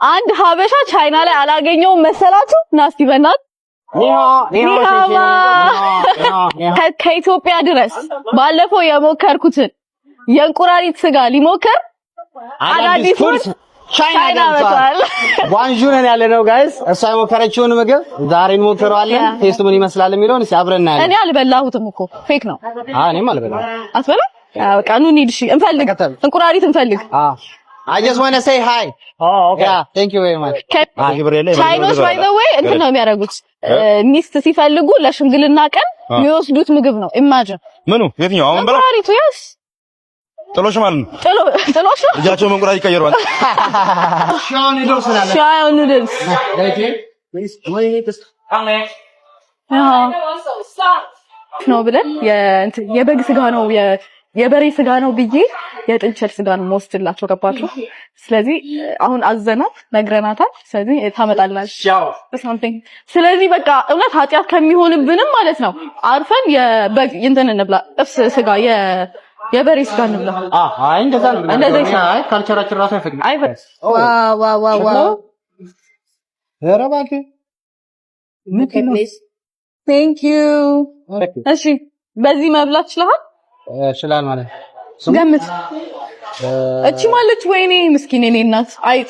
አንድ ሀበሻ ቻይና ላይ አላገኘውም መሰላችሁ? ናስቲ በእናትህ ከኢትዮጵያ ድረስ ባለፈው የሞከርኩትን የእንቁራሪት ስጋ ሊሞከር አዳዲስ ቻይና መጥቷል። ዋንጁነን ያለነው ጋይስ እሷ የሞከረችውን ምግብ ዛሬ እንሞክረዋለን። ቴስቱ ምን ይመስላል የሚለውን እስኪ አብረን እናያለን። እኔ አልበላሁትም እኮ ፌክ ነው። እኔም አልበላሁም። አትበላ? በቃ ኑ እንሂድ። እሺ እንፈልግ፣ እንቁራሪት እንፈልግ። I just want to say hi. Oh, okay. Yeah, thank you very much. ቻይኖች by the way እንትን ነው የሚያደርጉት። ሚስት ሲፈልጉ ለሽምግልና ቀን የሚወስዱት ምግብ ነው። ኢማጂን ምኑ የትኛው አሁን በላ እንቁራሪቱ yes ጥሎሽ ማለት ነው። ጥሎሽ ልጃቸው እንቁራሪት ይቀየራል። ሻውን ይደርሰናል። ሻውን ኑድልስ ነው ብለን የበግ ስጋ ነው የበሬ ስጋ ነው ብዬ የጥንቸል ስጋ ነው ወስድላቸው ገባችሁ። ስለዚህ አሁን አዘናት ነግረናታል። ስለዚህ ታመጣላች something። ስለዚህ በቃ እውነት ኃጢያት ከሚሆንብንም ማለት ነው አርፈን የበግ እንትን እንብላ፣ ጥብስ ስጋ የበሬ ስጋ እንብላ። አይ እንደዛ ነው። አይ ካልቸራችን ራሱ አይፈቅድም። ዋው ኧረ እባክህ thank you። እሺ በዚህ መብላት ይችላል ይችላል ማለት ገምት። እቺ ማለች ወይኔ ምስኪን የኔ እናት አይጥ።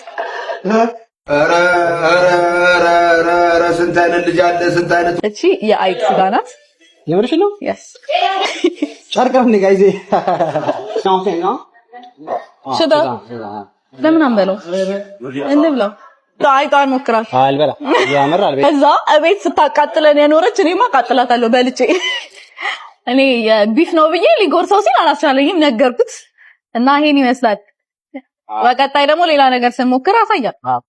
ኧረ ስንት አይነት ልጅ አለ፣ ስንት አይነት። እቺ የአይጥ ስጋ ናት። የምርሽ ነው? yes ጨርቀም ነው ጋይዜ ሽዳ ለምን አንበለው እንብላው። አይጣን ሞክራት አልበላ ያመራል። ከዛ እቤት ስታቃጥለን የኖረች እኔማ አቃጥላታለሁ በልጬ። እኔ የቢፍ ነው ብዬ ሊጎርሰው ሲል አላስቻለኝም፣ ነገርኩት እና ይሄን ይመስላል። በቀጣይ ደግሞ ሌላ ነገር ስንሞክር አሳያለሁ።